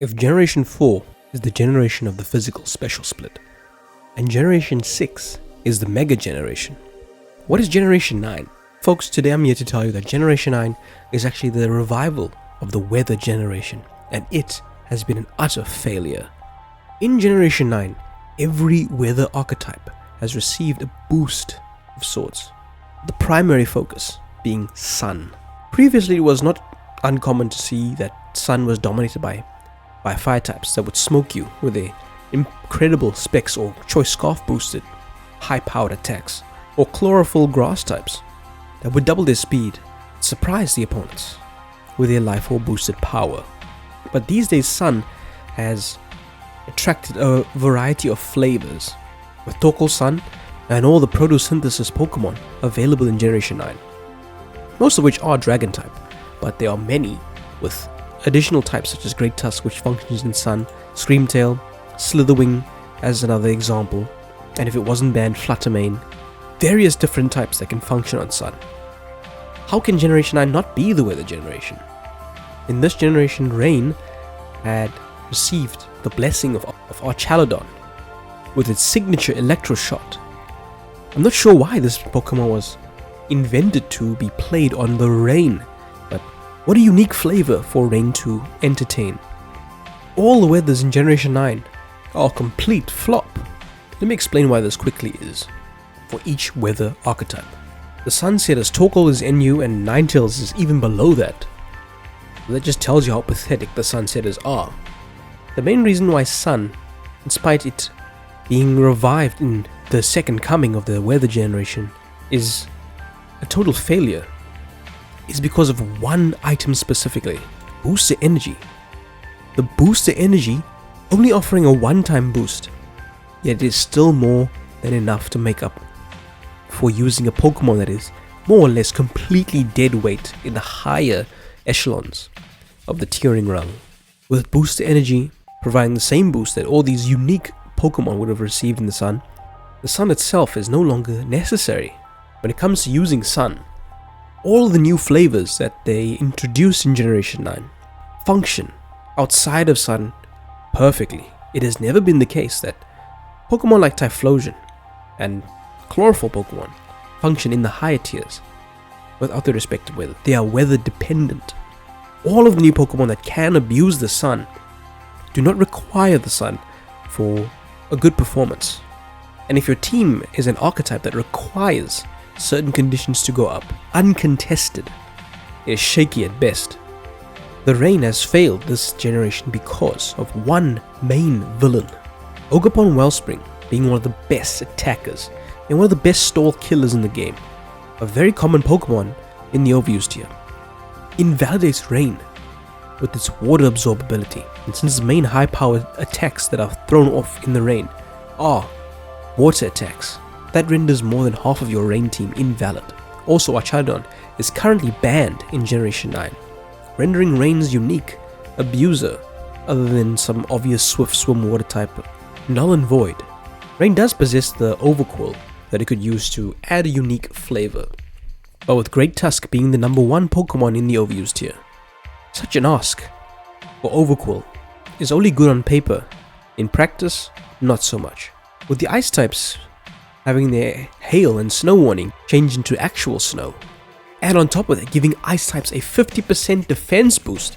If Generation 4 is the generation of the physical special split, and Generation 6 is the mega generation, what is Generation 9? Folks, today I'm here to tell you that Generation 9 is actually the revival of the weather generation, and it has been an utter failure. In Generation 9, every weather archetype has received a boost of sorts, the primary focus being sun. Previously, it was not uncommon to see that sun was dominated by fire types that would smoke you with their incredible specs or choice scarf boosted high powered attacks, or chlorophyll grass types that would double their speed, surprise the opponents with their life or boosted power. But these days sun has attracted a variety of flavors, with Torkoal Sun and all the photosynthesis Pokemon available in Generation 9, most of which are Dragon type, but there are many with additional types such as Great Tusk, which functions in Sun, Screamtail, Slitherwing as another example, and if it wasn't banned, Fluttermane, various different types that can function on Sun. How can Generation 9 not be the weather generation? In this generation, Rain had received the blessing of Archaludon with its signature Electro Shot. I'm not sure why this Pokemon was invented to be played on the Rain, but what a unique flavor for Rain to entertain. All the weathers in Generation 9 are a complete flop. Let me explain why this quickly is for each weather archetype. The Sunsetter's Torkoal is NU and Ninetales is even below that. That just tells you how pathetic the Sunsetters are. The main reason why Sun, despite it being revived in the second coming of the weather generation, is a total failure is because of one item specifically: Booster Energy. The Booster Energy only offering a one-time boost, yet it is still more than enough to make up for using a Pokemon that is more or less completely dead weight in the higher echelons of the tiering rung. With Booster Energy providing the same boost that all these unique Pokemon would have received in the Sun itself is no longer necessary. When it comes to using Sun, all the new flavors that they introduced in Generation 9 function outside of Sun perfectly. It has never been the case that Pokemon like Typhlosion and Chlorophyll Pokemon function in the higher tiers without their respective weather. They are weather dependent. All of the new Pokemon that can abuse the Sun do not require the Sun for a good performance. And if your team is an archetype that requires certain conditions to go up, uncontested, it is shaky at best. The Rain has failed this generation because of one main villain. Ogerpon Wellspring being one of the best attackers and one of the best stall killers in the game, a very common Pokemon in the overused tier, invalidates Rain with its water absorbability, and since its main high powered attacks that are thrown off in the Rain are water attacks, that renders more than half of your Rain team invalid. Also, Archaludon is currently banned in Generation 9, rendering Rain's unique abuser, other than some obvious Swift Swim water type, null and void. Rain does possess the Overqwil that it could use to add a unique flavor, but with Great Tusk being the number one Pokemon in the overused tier, such an ask for Overqwil is only good on paper. In practice, not so much. With the Ice types having their hail and snow warning change into actual snow, and on top of that giving Ice types a 50% defense boost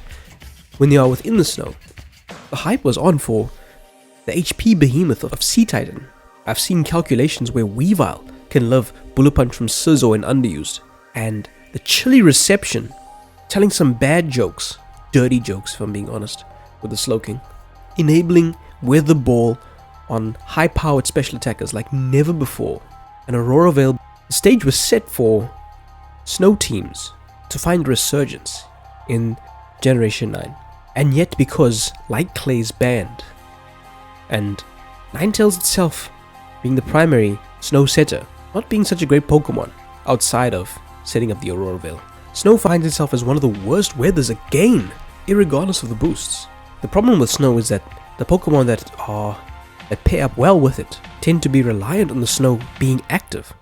when they are within the snow, the hype was on for the HP behemoth of Sea Titan. I've seen calculations where Weavile can live Bullet Punch from Scizor and underused, and the chilly reception telling some bad jokes, dirty jokes if I'm being honest, with the Slowking, enabling Weather Ball on high-powered special attackers like never before. And Aurora Veil, the stage was set for snow teams to find a resurgence in Generation 9. And yet, because Light Clay's banned, and Ninetales itself being the primary snow setter, not being such a great Pokemon outside of setting up the Aurora Veil, Snow finds itself as one of the worst weathers again, irregardless of the boosts. The problem with Snow is that the Pokemon that pair up well with it tend to be reliant on the Snow being active.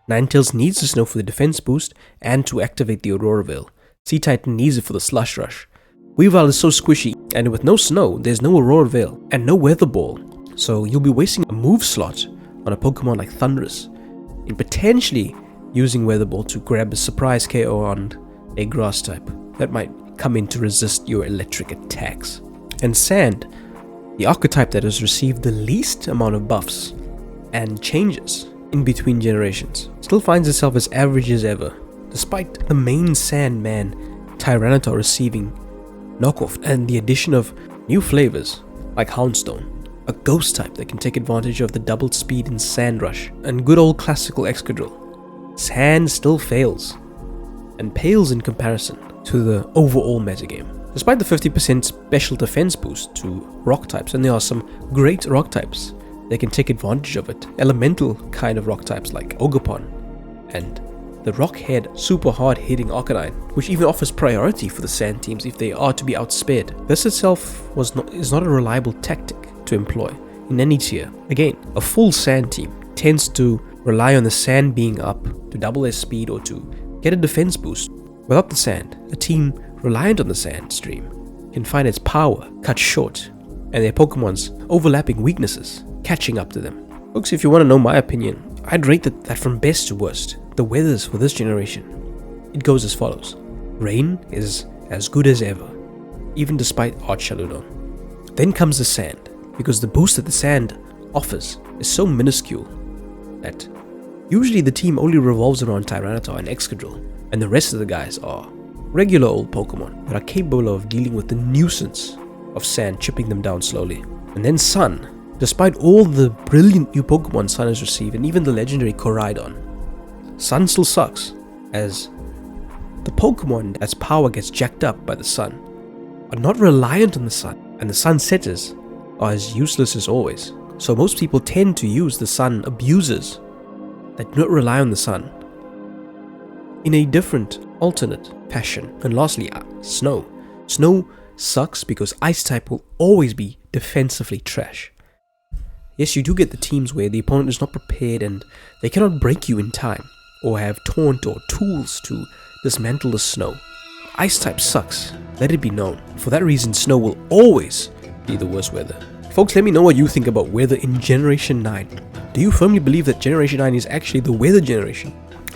Ninetales needs the Snow for the defense boost and to activate the Aurora Veil. Sea Titan needs it for the Slush Rush. Weavile is so squishy, and with no snow, there's no Aurora Veil and no Weather Ball, so you'll be wasting a move slot on a Pokemon like Thundurus in potentially using Weather Ball to grab a surprise KO on a grass type that might come in to resist your electric attacks. And Sand, the archetype that has received the least amount of buffs and changes in between generations, still finds itself as average as ever, despite the main Sandman Tyranitar receiving knockoff and the addition of new flavors like Houndstone, a ghost type that can take advantage of the doubled speed in Sand Rush, and good old classical Excadrill. Sand still fails and pales in comparison to the overall metagame. Despite the 50% special defense boost to rock types, and there are some great rock types that can take advantage of it, elemental kind of rock types like Ogerpon and the rock-head super hard hitting Arcanine, which even offers priority for the Sand teams if they are to be outspared. This itself is not a reliable tactic to employ in any tier. Again, a full Sand team tends to rely on the Sand being up to double their speed or to get a defense boost. Without the Sand, a team reliant on the Sand stream can find its power cut short and their Pokemon's overlapping weaknesses catching up to them. Folks, if you want to know my opinion, I'd rate that from best to worst. The weathers for this generation, it goes as follows. Rain is as good as ever, even despite Archaludon. Then comes the Sand, because the boost that the Sand offers is so minuscule that usually the team only revolves around Tyranitar and Excadrill, and the rest of the guys are regular old Pokemon that are capable of dealing with the nuisance of Sand chipping them down slowly. And then Sun, despite all the brilliant new Pokemon Sun has received and even the legendary Koraidon, Sun still sucks, as the Pokemon that's power gets jacked up by the Sun are not reliant on the Sun, and the Sun setters are as useless as always. So most people tend to use the Sun abusers that do not rely on the Sun in a different, alternate fashion. And lastly, Snow. Snow sucks because Ice type will always be defensively trash. Yes, you do get the teams where the opponent is not prepared and they cannot break you in time, or have taunt or tools to dismantle the Snow. Ice type sucks, let it be known. For that reason, Snow will always be the worst weather. Folks, let me know what you think about weather in Generation 9. Do you firmly believe that Generation 9 is actually the weather generation?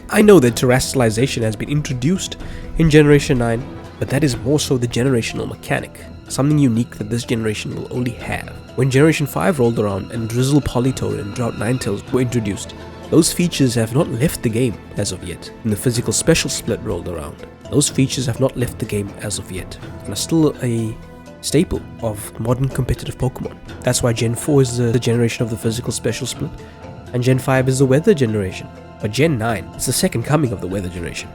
I know that terrestrialization has been introduced in Generation 9, but that is more so the generational mechanic, something unique that this generation will only have. When Generation 5 rolled around and Drizzle Politoed and Drought Ninetales were introduced, those features have not left the game as of yet. When the physical special split rolled around, those features have not left the game as of yet, and are still a staple of modern competitive Pokemon. That's why Gen 4 is the generation of the physical special split, and Gen 5 is the weather generation. But Gen 9 is the second coming of the weather generation.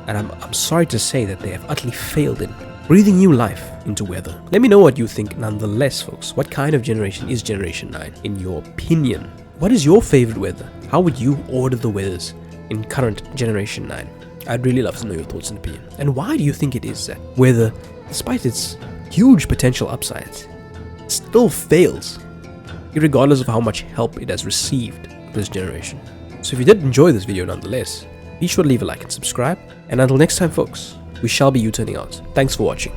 And I'm sorry to say that they have utterly failed in breathing new life into weather. Let me know what you think nonetheless, folks. What kind of generation is Generation 9 in your opinion? What is your favorite weather? How would you order the weathers in current Generation 9? I'd really love to know your thoughts and opinion. And why do you think it is that weather, despite its huge potential upsides, still fails, regardless of how much help it has received this generation? So if you did enjoy this video nonetheless, be sure to leave a like and subscribe. And until next time, folks, we shall be U-turning out. Thanks for watching.